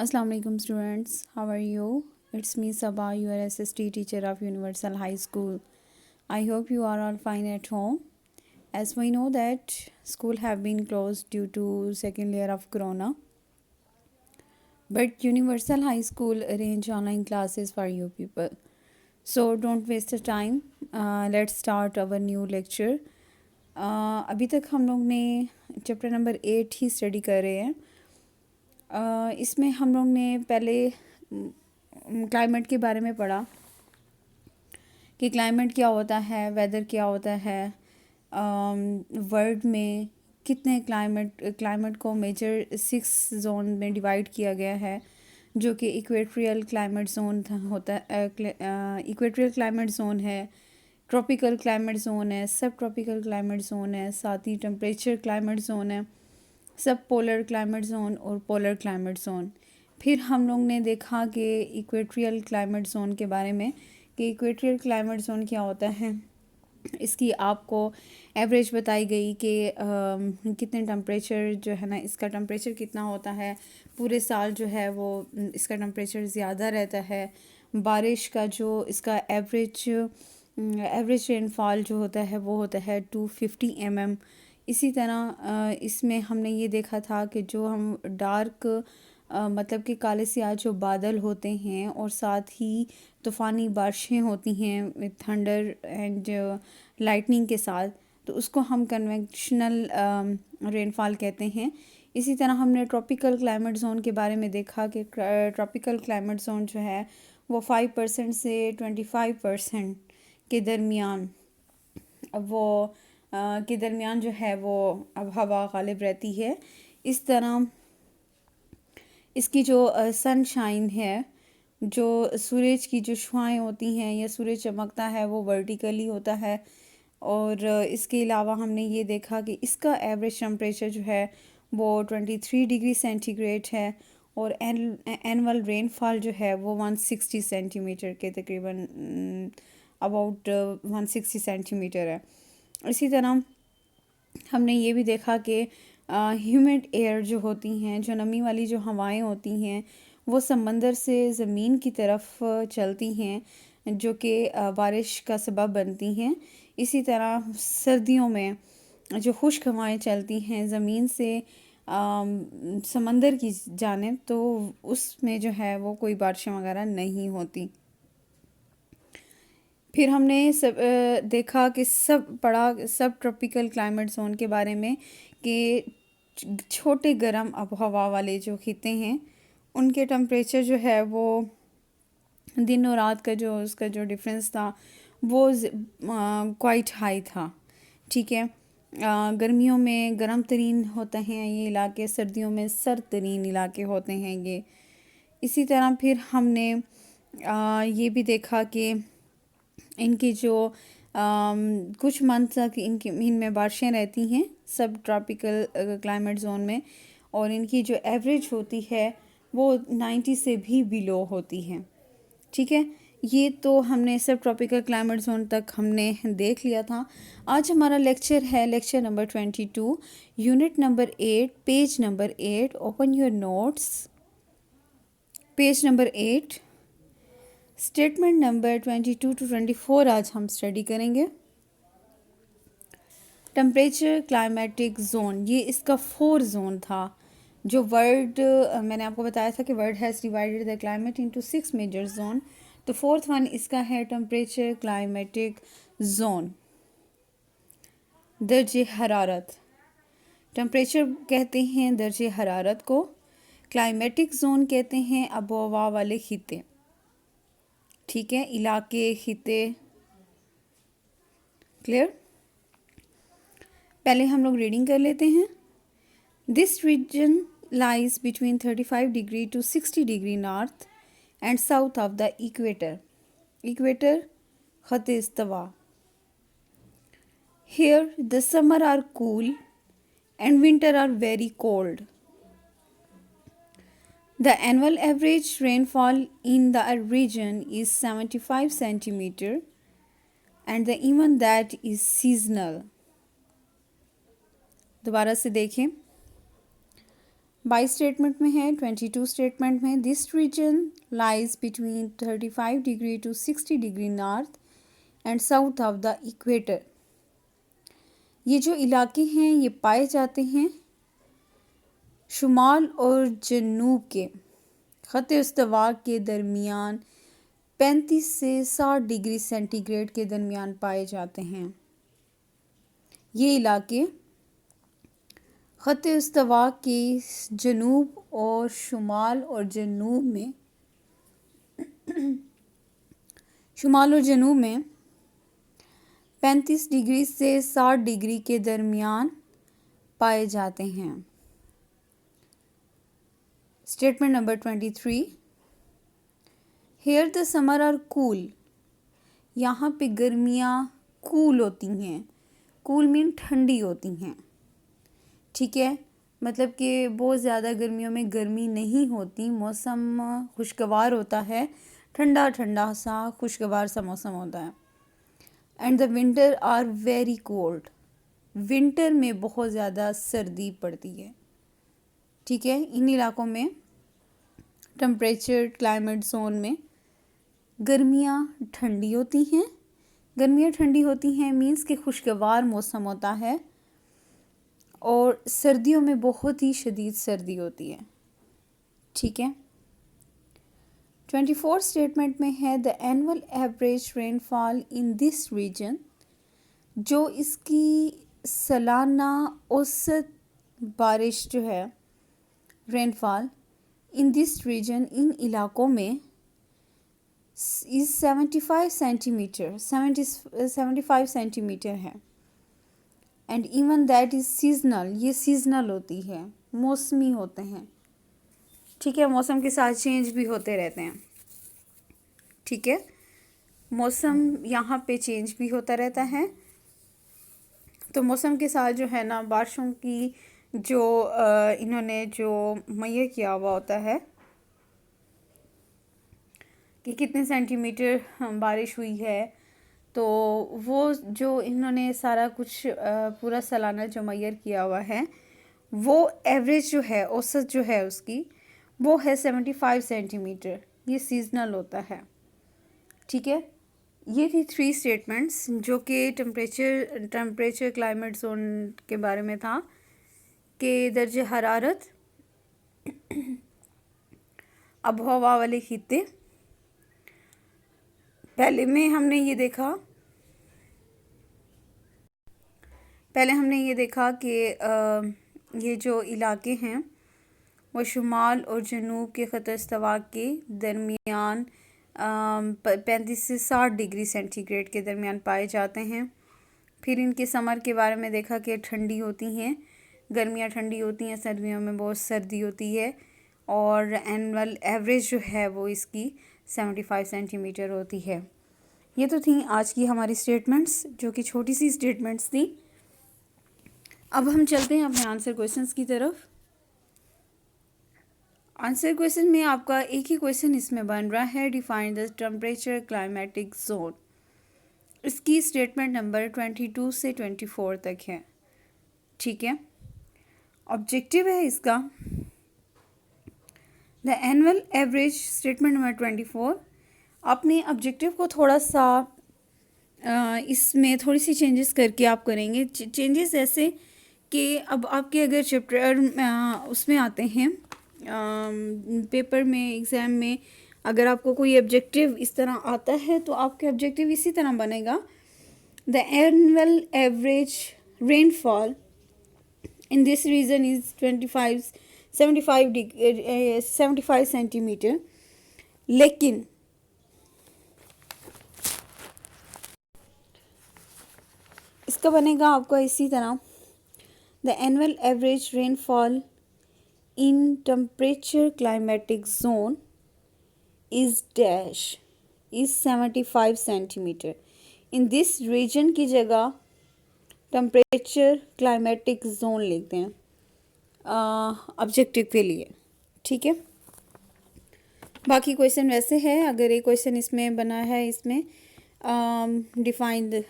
Assalamu alaikum students, how are you? It's me Sabah, your SST teacher of Universal High School. I hope you are all fine at home. As we know that school have been closed due to second layer of corona, but Universal High School arrange online classes for you people. So don't waste the time. Let's start our new lecture. अभी तक हम लोग ने chapter number 8 ही study कर रहे हैं। इसमें हम लोग ने पहले क्लाइमेट के बारे में पढ़ा कि क्लाइमेट क्या होता है, वेदर क्या होता है, वर्ल्ड में कितने क्लाइमेट को मेजर 6 जोन में डिवाइड किया गया है, जो कि इक्वेटोरियल क्लाइमेट जोन होता है, इक्वेटोरियल क्लाइमेट जोन है, ट्रॉपिकल क्लाइमेट जोन है, सब ट्रॉपिकल क्लाइमेट जोन है, साथ ही टेम्परेचर क्लाइमेट जोन है, सब पोलर क्लाइमेट जोन और पोलर क्लाइमेट जोन। फिर हम लोग ने देखा कि इक्वेटोरियल क्लाइमेट जोन के बारे में कि इक्वेटोरियल क्लाइमेट जोन क्या होता है। इसकी आपको एवरेज बताई गई कि कितने टेम्परेचर जो है ना, इसका टेम्परेचर कितना होता है पूरे साल, जो है वो इसका टेम्परेचर ज़्यादा रहता है। बारिश का जो इसका एवरेज रेनफॉल जो होता है वो होता है 250 mm। इसी तरह इसमें हमने ये देखा था कि जो हम डार्क मतलब कि काले स्याह जो बादल होते हैं और साथ ही तूफ़ानी बारिशें होती हैं विद थंडर एंड लाइटनिंग के साथ, तो उसको हम कन्वेंशनल रेनफॉल कहते हैं। इसी तरह हमने ट्रॉपिकल क्लाइमेट जोन के बारे में देखा कि ट्रॉपिकल क्लाइमेट जोन जो है वो 5% से 25% के दरमियान जो है वो अब हवा गालिब रहती है। इस तरह इसकी जो सनशाइन है, जो सूरज की जो शुआएं होती हैं या सूरज चमकता है वो वर्टिकली होता है। और इसके अलावा हमने ये देखा कि इसका एवरेज टेम्परेचर जो है वो 23 डिग्री सेंटीग्रेड है और एनुअल रेनफॉल जो है वो 160 सेंटीमीटर के तकरीबन अबाउट 160 सेंटीमीटर है। इसी तरह हमने ये भी देखा कि ह्यूमिड एयर जो होती हैं, जो नमी वाली जो हवाएं होती हैं, वो समंदर से ज़मीन की तरफ चलती हैं, जो कि बारिश का सबब बनती हैं। इसी तरह सर्दियों में जो खुश्क हवाएं चलती हैं ज़मीन से समंदर की जानिब, तो उसमें जो है वो कोई बारिशें वगैरह नहीं होती। फिर हमने देखा कि सब ट्रॉपिकल क्लाइमेट जोन के बारे में कि छोटे गर्म आबहवा वाले जो खिते हैं उनके टेम्परेचर जो है वो दिन और रात का जो उसका जो डिफरेंस था वो क्वाइट हाई था। ठीक है, गर्मियों में गर्म तरीन होते हैं ये इलाके, सर्दियों में सर्द तरीन इलाके होते हैं ये। इसी तरह फिर हमने ये भी देखा कि इनकी जो कुछ मंथ तक इनमें बारिशें रहती हैं सब ट्रॉपिकल क्लाइमेट जोन में, और इनकी जो एवरेज होती है वो 90 से भी बिलो होती है। ठीक है, ये तो हमने सब ट्रॉपिकल क्लाइमेट जोन तक हमने देख लिया था। आज हमारा लेक्चर है lecture number 22, unit number 8, page number 8। Open your notes, page number 8, statement number 22 to 24 आज हम स्टडी करेंगे। टेम्परेचर क्लाइमेटिक जोन, ये इसका 4 जोन था। जो वर्ल्ड मैंने आपको बताया था कि world has divided the climate into 6 major zone, तो 4th वन इसका है टेम्परेचर क्लाइमेटिक जोन। दर्जे हरारत, टेम्परेचर कहते हैं दर्जे हरारत को, क्लाइमेटिक जोन कहते हैं आबोहवा वाले खिते। ठीक है, इलाके, खिते, क्लियर। पहले हम लोग रीडिंग कर लेते हैं। This region lies between 35 degree to 60 degree north and south of the equator. Equator खत इस्तवा। Here the summer are cool and winter are very cold. The annual average rainfall in the region is 75 centimeter and the even that is seasonal. दोबारा से देखें, 22 statement में है, 22 statement में this region lies between 35 degree to 60 degree north and south of the equator. ये जो इलाके हैं ये पाए जाते हैं शुमाल और जनूब के ख़त इस्तवा के दरमियान 35 से 60 डिग्री सेंटीग्रेड के दरमियान पाए जाते हैं। ये इलाके ख़त इस्तवा के जनूब और शुमाल और जनूब में शुमाल और जनूब में 35 डिग्री से 60 डिग्री के दरमियान पाए जाते हैं। Statement number 23, here the summer are cool. यहाँ पे गर्मियाँ कूल होती हैं। कूल मीन ठंडी होती हैं, ठीक है। मतलब कि बहुत ज़्यादा गर्मियों में गर्मी नहीं होती, मौसम खुशगवार होता है, ठंडा ठंडा सा खुशगवार सा मौसम होता है। And the winter are very cold. Winter में बहुत ज़्यादा सर्दी पड़ती है, ठीक है। इन इलाकों में टेम्परेचर क्लाइमेट जोन में गर्मियाँ ठंडी होती हैं। गर्मियाँ ठंडी होती हैं मीन्स कि खुशगवार मौसम होता है, और सर्दियों में बहुत ही शदीद सर्दी होती है, ठीक है। 24 स्टेटमेंट में है the annual average rainfall in this region. जो इसकी सालाना औसत बारिश जो है रेनफॉल इन दिस रीजन इन इलाकों में इस 75 सेंटीमीटर 75 सेंटीमीटर है। And even that is seasonal. ये सीजनल होती है, मौसमी होते हैं, ठीक है। मौसम के साथ चेंज भी होते रहते हैं, ठीक है। मौसम यहाँ पे चेंज भी होता रहता है। तो मौसम के साथ जो है ना बारिशों की जो इन्होंने जो मुहैया किया हुआ होता है कि कितने सेंटीमीटर बारिश हुई है, तो वो जो इन्होंने सारा कुछ पूरा सालाना जो मुहैया किया हुआ है वो एवरेज जो है औसत जो है उसकी वो है 75 सेंटीमीटर। ये सीजनल होता है, ठीक है। ये थी 3 स्टेटमेंट्स जो कि टेम्परेचर क्लाइमेट जोन के बारे में था कि दर्जे हरारत, आबो हवा वाले खित्ते। पहले हमने ये देखा कि ये जो इलाके हैं वो शुमाल और जनूब के ख़त इस्तवा के दरमियान 35 से 60 डिग्री सेंटीग्रेड के दरमियान पाए जाते हैं। फिर इनके समर के बारे में देखा कि ठंडी होती हैं, गर्मियाँ ठंडी होती हैं, सर्दियों में बहुत सर्दी होती है, और एनुअल एवरेज जो है वो इसकी 75 सेंटीमीटर होती है। ये तो थी आज की हमारी स्टेटमेंट्स, जो कि छोटी सी स्टेटमेंट्स थी। अब हम चलते हैं अपने आंसर क्वेश्चंस की तरफ। आंसर क्वेश्चन में आपका एक ही क्वेश्चन इसमें बन रहा है, define the temperature climatic zone. इसकी स्टेटमेंट नंबर 22 से 24 तक है, ठीक है। ऑब्जेक्टिव है इसका the annual average. Statement number 24 अपने ऑब्जेक्टिव को थोड़ा सा इसमें थोड़ी सी चेंजेस करके आप करेंगे। चेंजेस ऐसे कि अब आपके अगर चैप्टर उसमें आते हैं पेपर में, एग्ज़ाम में, अगर आपको कोई ऑब्जेक्टिव इस तरह आता है तो आपके ऑब्जेक्टिव इसी तरह बनेगा the annual average rainfall in this region is 75 centimetre. लेकिन इसका बनेगा आपका इसी तरह the annual average rainfall in temperature climatic zone is dash is 75 centimetre. In this region की जगह टेम्परेचर क्लाइमेटिक जोन लिखते हैं ऑब्जेक्टिव के लिए, ठीक है। बाकी क्वेश्चन वैसे है, अगर एक क्वेश्चन इसमें बना है इसमें define the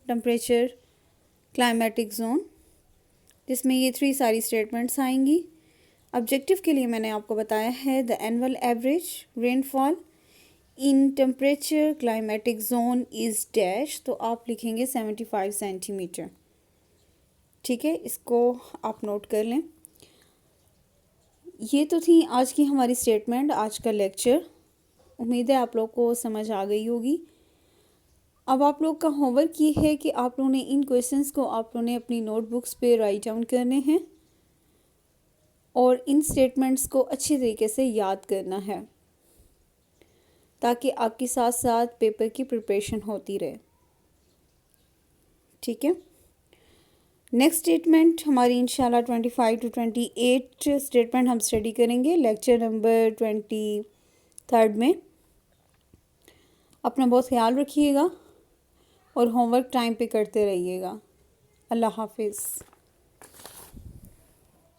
temperature climatic zone, जिसमें ये 3 सारी स्टेटमेंट्स आएंगी। ऑब्जेक्टिव के लिए मैंने आपको बताया है the annual average rainfall in temperature climatic zone is dash, तो आप लिखेंगे 75 सेंटीमीटर। ठीक है, इसको आप नोट कर लें। ये तो थी आज की हमारी स्टेटमेंट, आज का लेक्चर। उम्मीद है आप लोग को समझ आ गई होगी। अब आप लोग का होमवर्क ये है कि आप लोगों ने इन क्वेश्चंस को आप लोगों ने अपनी नोटबुक्स पे राइट डाउन करने हैं और इन स्टेटमेंट्स को अच्छी तरीके से याद करना है ताकि आपके साथ साथ पेपर की प्रिपरेशन होती रहे। ठीक है, नेक्स्ट स्टेटमेंट हमारी इंशाल्लाह 25 to 28 स्टेटमेंट हम स्टडी करेंगे लेक्चर नंबर 23 में। अपना बहुत ख्याल रखिएगा और होमवर्क टाइम पे करते रहिएगा। अल्लाह हाफिज़।